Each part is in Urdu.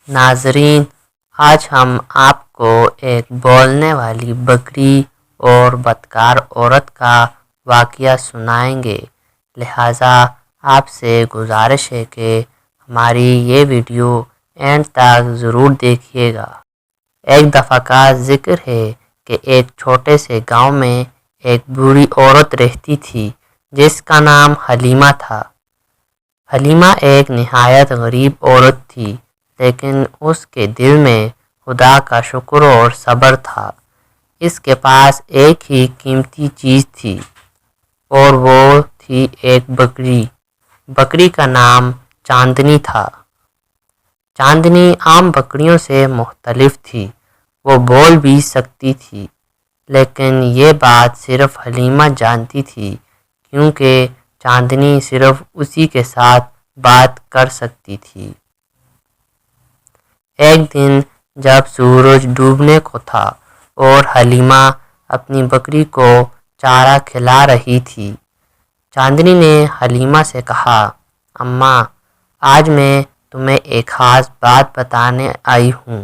ناظرین، آج ہم آپ کو ایک بولنے والی بکری اور بدکار عورت کا واقعہ سنائیں گے، لہٰذا آپ سے گزارش ہے کہ ہماری یہ ویڈیو اینڈ تک ضرور دیکھیے گا۔ ایک دفعہ کا ذکر ہے کہ ایک چھوٹے سے گاؤں میں ایک بوڑھی عورت رہتی تھی جس کا نام حلیمہ تھا۔ حلیمہ ایک نہایت غریب عورت تھی، لیکن اس کے دل میں خدا کا شکر اور صبر تھا۔ اس کے پاس ایک ہی قیمتی چیز تھی اور وہ تھی ایک بکری۔ بکری کا نام چاندنی تھا۔ چاندنی عام بکریوں سے مختلف تھی، وہ بول بھی سکتی تھی، لیکن یہ بات صرف حلیمہ جانتی تھی کیونکہ چاندنی صرف اسی کے ساتھ بات کر سکتی تھی۔ ایک دن جب سورج ڈوبنے کو تھا اور حلیمہ اپنی بکری کو چارہ کھلا رہی تھی، چاندنی نے حلیمہ سے کہا، اماں، آج میں تمہیں ایک خاص بات بتانے آئی ہوں۔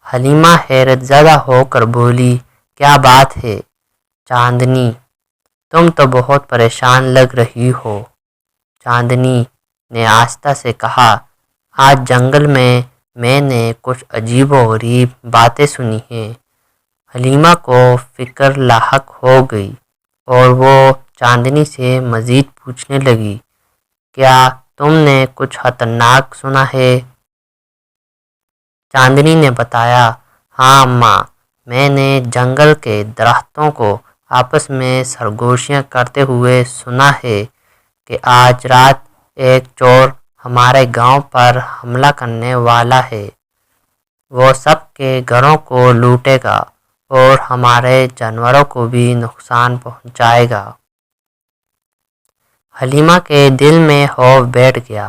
حلیمہ حیرت زدہ ہو کر بولی، کیا بات ہے چاندنی؟ تم تو بہت پریشان لگ رہی ہو۔ چاندنی نے آہستہ سے کہا، آج جنگل میں نے کچھ عجیب و غریب باتیں سنی ہیں۔ حلیمہ کو فکر لاحق ہو گئی اور وہ چاندنی سے مزید پوچھنے لگی، کیا تم نے کچھ خطرناک سنا ہے؟ چاندنی نے بتایا، ہاں اماں، میں نے جنگل کے درختوں کو آپس میں سرگوشیاں کرتے ہوئے سنا ہے کہ آج رات ایک چور ہمارے گاؤں پر حملہ کرنے والا ہے۔ وہ سب کے گھروں کو لوٹے گا اور ہمارے جانوروں کو بھی نقصان پہنچائے گا۔ حلیمہ کے دل میں خوف بیٹھ گیا،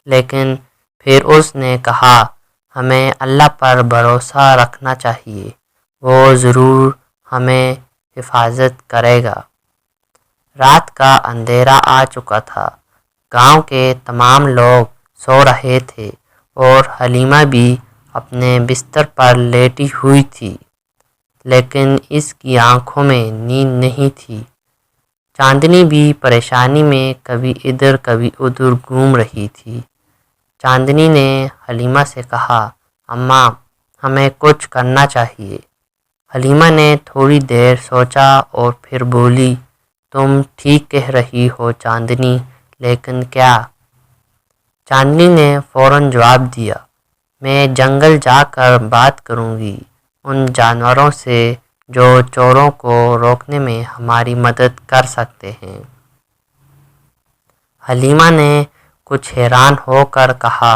لیکن پھر اس نے کہا، ہمیں اللہ پر بھروسہ رکھنا چاہیے، وہ ضرور ہمیں حفاظت کرے گا۔ رات کا اندھیرا آ چکا تھا، گاؤں کے تمام لوگ سو رہے تھے اور حلیمہ بھی اپنے بستر پر لیٹی ہوئی تھی، لیکن اس کی آنکھوں میں نیند نہیں تھی۔ چاندنی بھی پریشانی میں کبھی ادھر کبھی ادھر گھوم رہی تھی۔ چاندنی نے حلیمہ سے کہا، اماں، ہمیں کچھ کرنا چاہیے۔ حلیمہ نے تھوڑی دیر سوچا اور پھر بولی، تم ٹھیک کہہ رہی ہو چاندنی، لیکن کیا؟ چاندنی نے فوراً جواب دیا، میں جنگل جا کر بات کروں گی ان جانوروں سے جو چوروں کو روکنے میں ہماری مدد کر سکتے ہیں۔ حلیمہ نے کچھ حیران ہو کر کہا،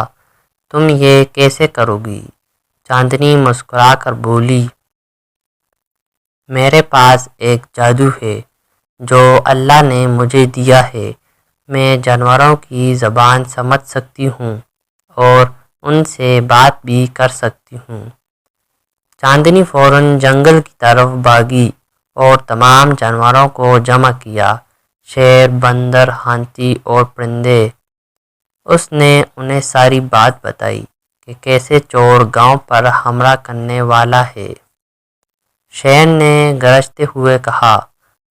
تم یہ کیسے کرو گی؟ چاندنی مسکرا کر بولی، میرے پاس ایک جادو ہے جو اللہ نے مجھے دیا ہے۔ میں جانوروں کی زبان سمجھ سکتی ہوں اور ان سے بات بھی کر سکتی ہوں۔ چاندنی فوراً جنگل کی طرف بھاگی اور تمام جانوروں کو جمع کیا، شیر، بندر، ہاتھی اور پرندے۔ اس نے انہیں ساری بات بتائی کہ کیسے چور گاؤں پر حملہ کرنے والا ہے۔ شیر نے گرجتے ہوئے کہا،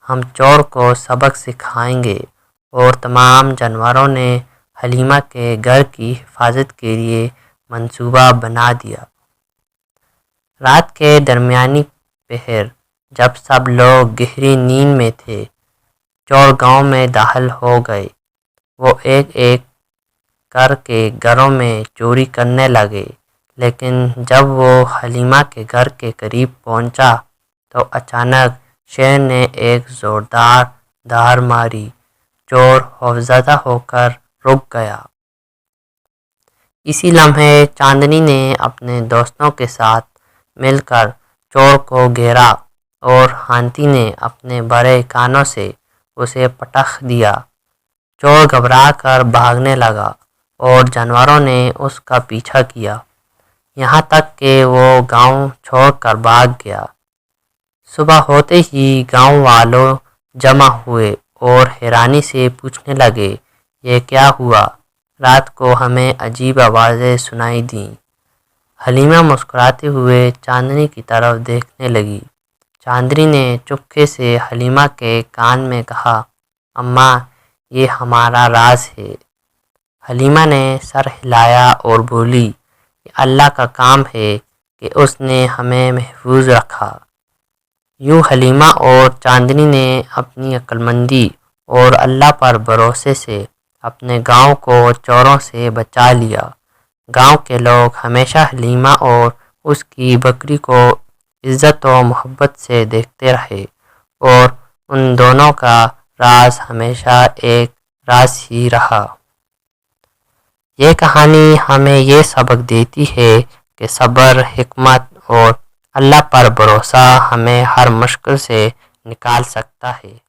ہم چور کو سبق سکھائیں گے، اور تمام جانوروں نے حلیمہ کے گھر کی حفاظت کے لیے منصوبہ بنا دیا۔ رات کے درمیانی پہر جب سب لوگ گہری نیند میں تھے، چور گاؤں میں داخل ہو گئے۔ وہ ایک ایک کر کے گھروں میں چوری کرنے لگے، لیکن جب وہ حلیمہ کے گھر کے قریب پہنچا تو اچانک شیر نے ایک زوردار دہاڑ ماری۔ چور خوفزدہ ہو کر رک گیا۔ اسی لمحے چاندنی نے اپنے دوستوں کے ساتھ مل کر چور کو گھیرا اور ہاتھی نے اپنے بڑے کانوں سے اسے پٹخ دیا۔ چور گھبرا کر بھاگنے لگا اور جانوروں نے اس کا پیچھا کیا، یہاں تک کہ وہ گاؤں چھوڑ کر بھاگ گیا۔ صبح ہوتے ہی گاؤں والوں جمع ہوئے اور حیرانی سے پوچھنے لگے، یہ کیا ہوا؟ رات کو ہمیں عجیب آوازیں سنائی دیں۔ حلیمہ مسکراتے ہوئے چاندنی کی طرف دیکھنے لگی۔ چاندنی نے چپکے سے حلیمہ کے کان میں کہا، اماں یہ ہمارا راز ہے۔ حلیمہ نے سر ہلایا اور بولی، یہ اللہ کا کام ہے کہ اس نے ہمیں محفوظ رکھا۔ یوں حلیمہ اور چاندنی نے اپنی عقل مندی اور اللہ پر بھروسے سے اپنے گاؤں کو چوروں سے بچا لیا۔ گاؤں کے لوگ ہمیشہ حلیمہ اور اس کی بکری کو عزت و محبت سے دیکھتے رہے اور ان دونوں کا راز ہمیشہ ایک راز ہی رہا۔ یہ کہانی ہمیں یہ سبق دیتی ہے کہ صبر، حکمت اور اللہ پر بھروسہ ہمیں ہر مشکل سے نکال سکتا ہے۔